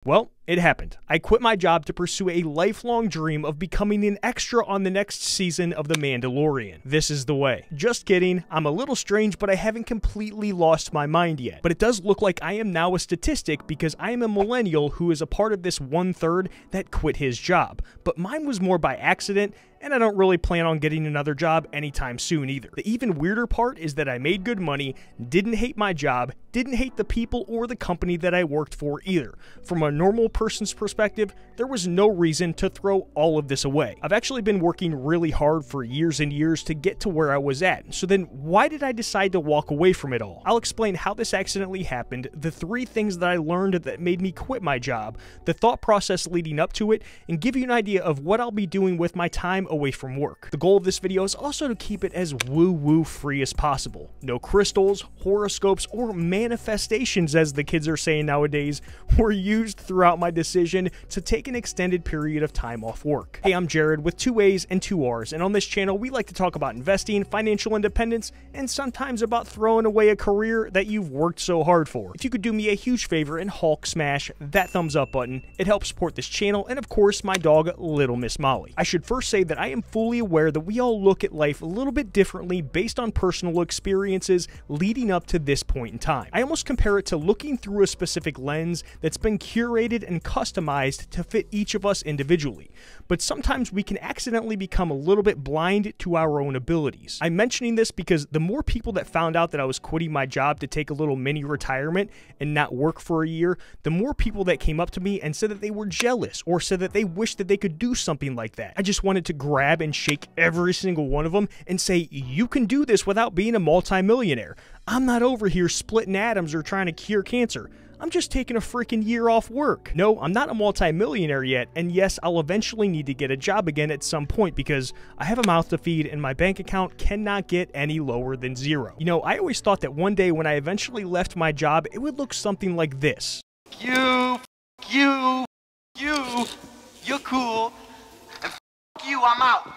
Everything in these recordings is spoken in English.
Well, it happened. I quit my job to pursue a lifelong dream of becoming an extra on the next season of The Mandalorian. This is the way. Just kidding, I'm a little strange, but I haven't completely lost my mind yet. But it does look like I am now a statistic because I am a millennial who is a part of this 1/3 that quit his job. But mine was more by accident, and I don't really plan on getting another job anytime soon either. The even weirder part is that I made good money, didn't hate my job, didn't hate the people or the company that I worked for either. From a normal person's perspective, there was no reason to throw all of this away. I've actually been working really hard for years and years to get to where I was at, so then why did I decide to walk away from it all? I'll explain how this accidentally happened, the 3 things that I learned that made me quit my job, the thought process leading up to it, and give you an idea of what I'll be doing with my time away from work. The goal of this video is also to keep it as woo-woo free as possible. No crystals, horoscopes, or manifestations, as the kids are saying nowadays, were used throughout my decision to take an extended period of time off work. Hey, I'm Jarrad with 2 A's and 2 R's, and on this channel we like to talk about investing, financial independence, and sometimes about throwing away a career that you've worked so hard for. If you could do me a huge favor and Hulk smash that thumbs up button, it helps support this channel and of course my dog Little Miss Molly. I should first say that I am fully aware that we all look at life a little bit differently based on personal experiences leading up to this point in time. I almost compare it to looking through a specific lens that's been curated and customized to fit each of us individually. But sometimes we can accidentally become a little bit blind to our own abilities. I'm mentioning this because the more people that found out that I was quitting my job to take a little mini retirement and not work for a year, the more people that came up to me and said that they were jealous or said that they wished that they could do something like that. I just wanted to grab and shake every single one of them and say, you can do this without being a multimillionaire. I'm not over here splitting atoms or trying to cure cancer. I'm just taking a freaking year off work. No, I'm not a multimillionaire yet, and yes, I'll eventually need to get a job again at some point because I have a mouth to feed and my bank account cannot get any lower than 0. You know, I always thought that one day when I eventually left my job, it would look something like this. You're cool, and you, I'm out.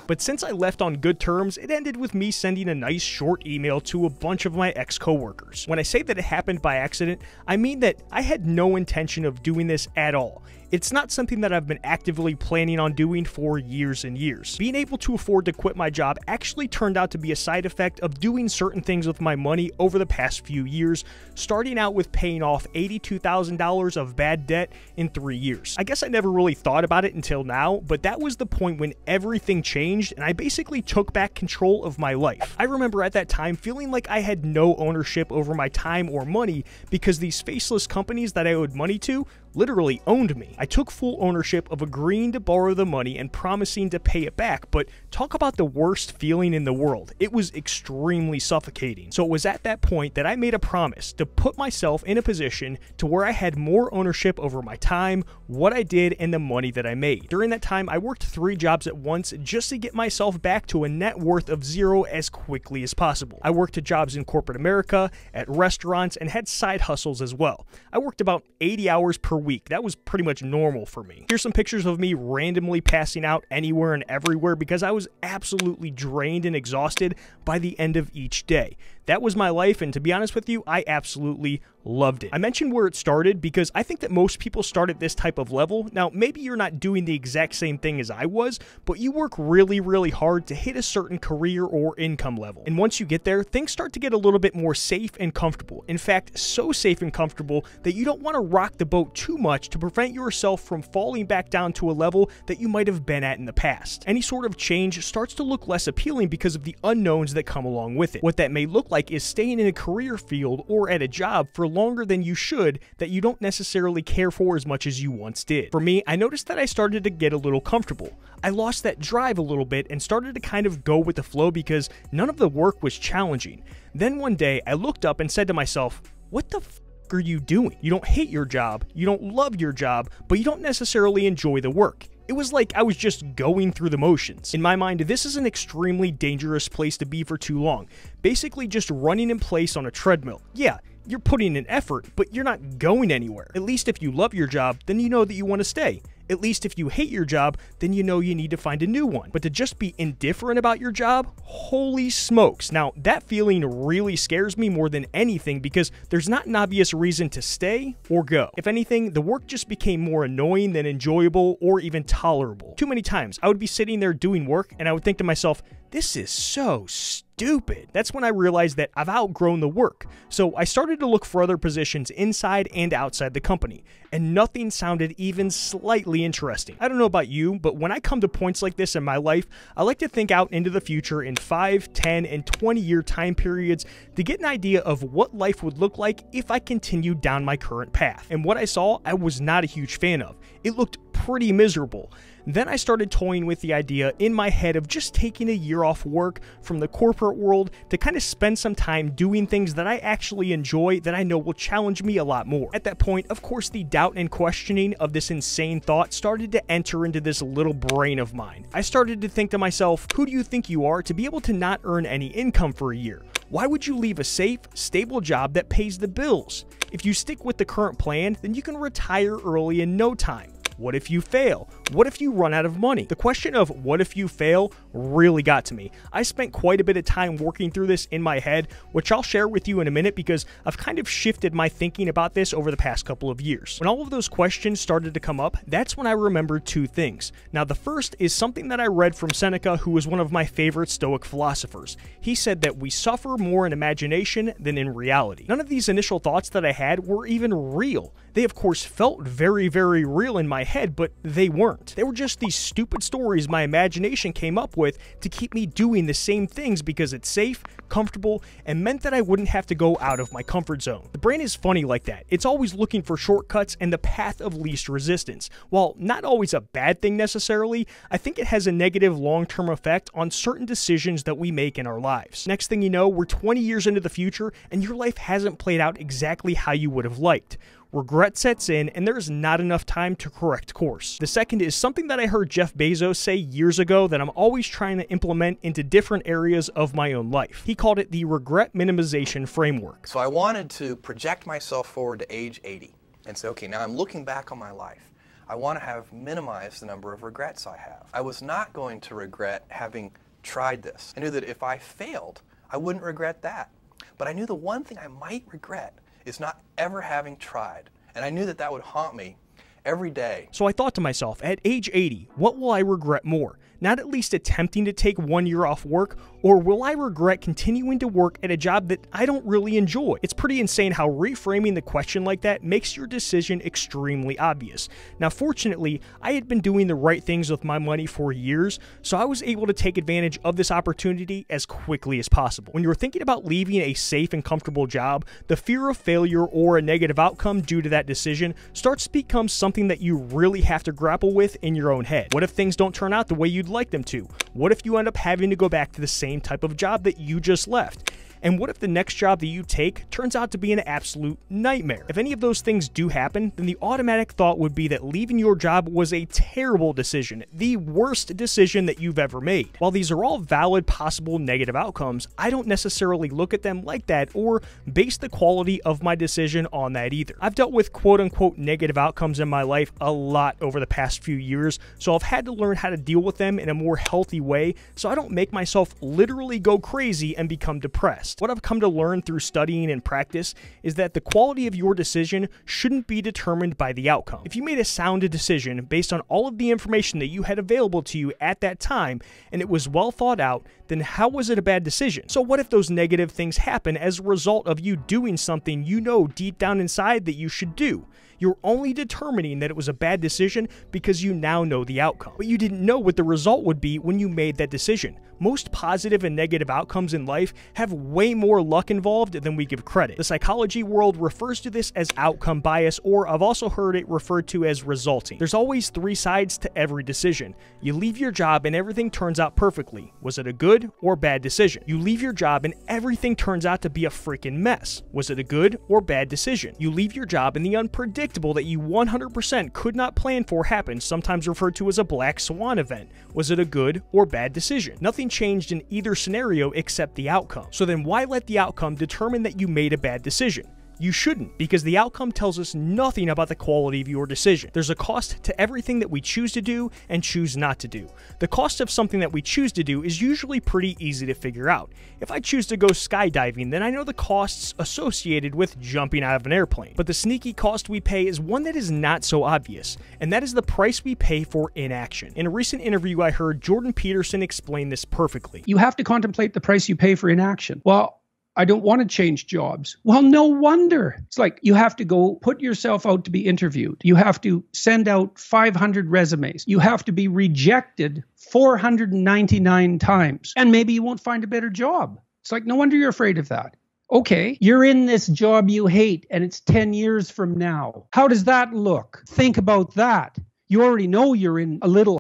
But since I left on good terms, it ended with me sending a nice short email to a bunch of my ex-coworkers. When I say that it happened by accident, I mean that I had no intention of doing this at all. It's not something that I've been actively planning on doing for years and years. Being able to afford to quit my job actually turned out to be a side effect of doing certain things with my money over the past few years, starting out with paying off $82,000 of bad debt in 3 years. I guess I never really thought about it until now, but that was the point when everything changed and I basically took back control of my life. I remember at that time feeling like I had no ownership over my time or money because these faceless companies that I owed money to literally owned me. I took full ownership of agreeing to borrow the money and promising to pay it back, but talk about the worst feeling in the world. It was extremely suffocating. So it was at that point that I made a promise to put myself in a position to where I had more ownership over my time, what I did, and the money that I made. During that time, I worked 3 jobs at once just to get myself back to a net worth of 0 as quickly as possible. I worked at jobs in corporate America, at restaurants, and had side hustles as well. I worked about 80 hours per week. That was pretty much normal for me. Here's some pictures of me randomly passing out anywhere and everywhere because I was absolutely drained and exhausted by the end of each day. That was my life, and to be honest with you, I absolutely loved it. I mentioned where it started because I think that most people start at this type of level. Now, maybe you're not doing the exact same thing as I was, but you work really, really hard to hit a certain career or income level. And once you get there, things start to get a little bit more safe and comfortable. In fact, so safe and comfortable that you don't want to rock the boat too much to prevent yourself from falling back down to a level that you might have been at in the past. Any sort of change starts to look less appealing because of the unknowns that come along with it. What that may look like is staying in a career field or at a job for longer than you should that you don't necessarily care for as much as you once did. For me, I noticed that I started to get a little comfortable. I lost that drive a little bit and started to kind of go with the flow because none of the work was challenging. Then one day I looked up and said to myself, what the f are you doing? You don't hate your job, you don't love your job, but you don't necessarily enjoy the work. It was like I was just going through the motions. In my mind, this is an extremely dangerous place to be for too long. Basically just running in place on a treadmill. Yeah, you're putting in effort, but you're not going anywhere. At least if you love your job, then you know that you want to stay. At least if you hate your job, then you know you need to find a new one. But to just be indifferent about your job, holy smokes. Now, that feeling really scares me more than anything because there's not an obvious reason to stay or go. If anything, the work just became more annoying than enjoyable or even tolerable. Too many times, I would be sitting there doing work and I would think to myself, this is so stupid. That's when I realized that I've outgrown the work. So I started to look for other positions inside and outside the company, and nothing sounded even slightly interesting. I don't know about you, but when I come to points like this in my life, I like to think out into the future in 5, 10, and 20-year time periods to get an idea of what life would look like if I continued down my current path. And what I saw, I was not a huge fan of. It looked pretty miserable. Then I started toying with the idea in my head of just taking a year off work from the corporate world to kind of spend some time doing things that I actually enjoy that I know will challenge me a lot more. At that point, of course, the doubt and questioning of this insane thought started to enter into this little brain of mine. I started to think to myself, who do you think you are to be able to not earn any income for a year? Why would you leave a safe, stable job that pays the bills? If you stick with the current plan, then you can retire early in no time. What if you fail? What if you run out of money? The question of what if you fail really got to me. I spent quite a bit of time working through this in my head, which I'll share with you in a minute because I've kind of shifted my thinking about this over the past couple of years. When all of those questions started to come up, that's when I remembered two things. Now, the first is something that I read from Seneca, who was one of my favorite Stoic philosophers. He said that we suffer more in imagination than in reality. None of these initial thoughts that I had were even real. They, of course, felt very, very real in my head, but they weren't. They were just these stupid stories my imagination came up with to keep me doing the same things because it's safe, comfortable, and meant that I wouldn't have to go out of my comfort zone. The brain is funny like that. It's always looking for shortcuts and the path of least resistance. While not always a bad thing necessarily, I think it has a negative long-term effect on certain decisions that we make in our lives. Next thing you know, we're 20 years into the future and your life hasn't played out exactly how you would have liked. Regret sets in, and there's not enough time to correct course. The second is something that I heard Jeff Bezos say years ago that I'm always trying to implement into different areas of my own life. He called it the regret minimization framework. So I wanted to project myself forward to age 80 and say, okay, now I'm looking back on my life. I want to have minimized the number of regrets I have. I was not going to regret having tried this. I knew that if I failed, I wouldn't regret that. But I knew the one thing I might regret is not ever having tried. And I knew that that would haunt me every day. So I thought to myself, at age 80, what will I regret more? Not at least attempting to take 1 year off work, or will I regret continuing to work at a job that I don't really enjoy? It's pretty insane how reframing the question like that makes your decision extremely obvious. Now, fortunately, I had been doing the right things with my money for years, so I was able to take advantage of this opportunity as quickly as possible. When you're thinking about leaving a safe and comfortable job, the fear of failure or a negative outcome due to that decision starts to become something that you really have to grapple with in your own head. What if things don't turn out the way you'd like them to? What if you end up having to go back to the same type of job that you just left? And what if the next job that you take turns out to be an absolute nightmare? If any of those things do happen, then the automatic thought would be that leaving your job was a terrible decision, the worst decision that you've ever made. While these are all valid possible negative outcomes, I don't necessarily look at them like that or base the quality of my decision on that either. I've dealt with quote-unquote negative outcomes in my life a lot over the past few years, so I've had to learn how to deal with them in a more healthy way so I don't make myself literally go crazy and become depressed. What I've come to learn through studying and practice is that the quality of your decision shouldn't be determined by the outcome. If you made a sound decision based on all of the information that you had available to you at that time and it was well thought out, then how was it a bad decision? So what if those negative things happen as a result of you doing something you know deep down inside that you should do? You're only determining that it was a bad decision because you now know the outcome. But you didn't know what the result would be when you made that decision. Most positive and negative outcomes in life have way more luck involved than we give credit. The psychology world refers to this as outcome bias, or I've also heard it referred to as resulting. There's always three sides to every decision. You leave your job and everything turns out perfectly. Was it a good or bad decision? You leave your job and everything turns out to be a freaking mess. Was it a good or bad decision? You leave your job and the unpredictable that you 100% could not plan for happens, sometimes referred to as a black swan event. Was it a good or bad decision? Nothing changed in either scenario except the outcome. So then why let the outcome determine that you made a bad decision? You shouldn't, because the outcome tells us nothing about the quality of your decision. There's a cost to everything that we choose to do and choose not to do. The cost of something that we choose to do is usually pretty easy to figure out. If I choose to go skydiving, then I know the costs associated with jumping out of an airplane. But the sneaky cost we pay is one that is not so obvious, and that is the price we pay for inaction. In a recent interview I heard Jordan Peterson explain this perfectly. You have to contemplate the price you pay for inaction. Well, I don't want to change jobs. Well, no wonder. It's like you have to go put yourself out to be interviewed. You have to send out 500 resumes. You have to be rejected 499 times. And maybe you won't find a better job. It's like, no wonder you're afraid of that. Okay, you're in this job you hate and it's 10 years from now. How does that look? Think about that. You already know you're in a little.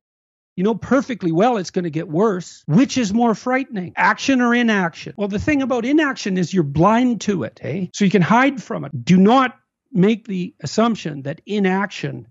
You know perfectly well it's going to get worse. Which is more frightening, action or inaction? Well, the thing about inaction is you're blind to it, So you can hide from it. Do not make the assumption that inaction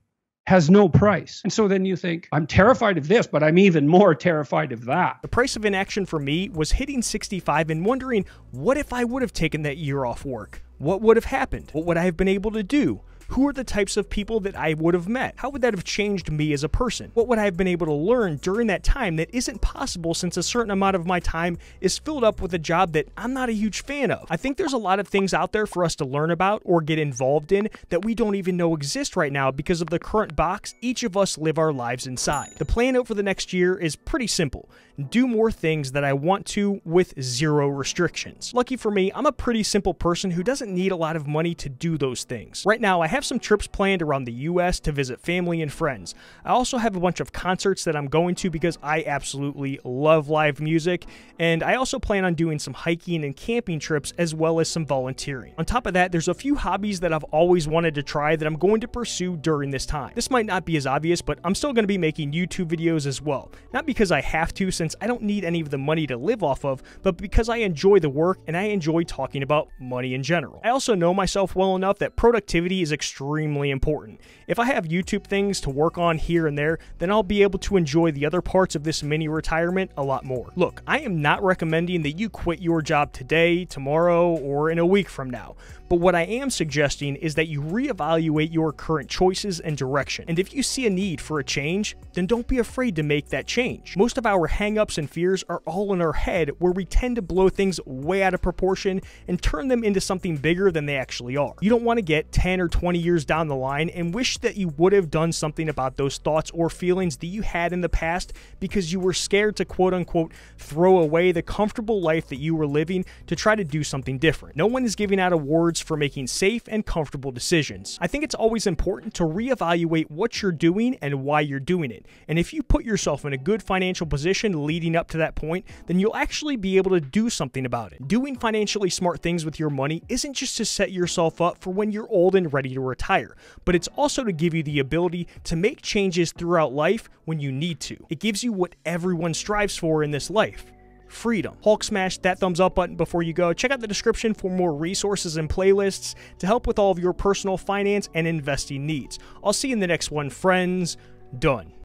has no price. And so then you think, I'm terrified of this, but I'm even more terrified of that. The price of inaction for me was hitting 65 and wondering, what if I would have taken that year off work? What would have happened? What would I have been able to do? Who are the types of people that I would have met? How would that have changed me as a person? What would I have been able to learn during that time that isn't possible since a certain amount of my time is filled up with a job that I'm not a huge fan of? I think there's a lot of things out there for us to learn about or get involved in that we don't even know exist right now because of the current box each of us live our lives inside. The plan out for the next year is pretty simple. Do more things that I want to with zero restrictions. Lucky for me, I'm a pretty simple person who doesn't need a lot of money to do those things. Right now, I have some trips planned around the US to visit family and friends. I also have a bunch of concerts that I'm going to because I absolutely love live music, and I also plan on doing some hiking and camping trips as well as some volunteering. On top of that, there's a few hobbies that I've always wanted to try that I'm going to pursue during this time. This might not be as obvious, but I'm still going to be making YouTube videos as well. Not because I have to, since I don't need any of the money to live off of, but because I enjoy the work and I enjoy talking about money in general. I also know myself well enough that productivity is extremely important. If I have YouTube things to work on here and there, then I'll be able to enjoy the other parts of this mini retirement a lot more. Look, I am not recommending that you quit your job today, tomorrow, or in a week from now. But what I am suggesting is that you reevaluate your current choices and direction. And if you see a need for a change, then don't be afraid to make that change. Most of our hangups and fears are all in our head, where we tend to blow things way out of proportion and turn them into something bigger than they actually are. You don't want to get 10 or 20 years down the line and wish that you would have done something about those thoughts or feelings that you had in the past because you were scared to quote unquote throw away the comfortable life that you were living to try to do something different. No one is giving out awards for making safe and comfortable decisions. I think it's always important to reevaluate what you're doing and why you're doing it. And if you put yourself in a good financial position leading up to that point, then you'll actually be able to do something about it. Doing financially smart things with your money isn't just to set yourself up for when you're old and ready to retire, but it's also to give you the ability to make changes throughout life when you need to. It gives you what everyone strives for in this life: freedom. Hulk smash that thumbs up button before you go. Check out the description for more resources and playlists to help with all of your personal finance and investing needs. I'll see you in the next one, friends. Done.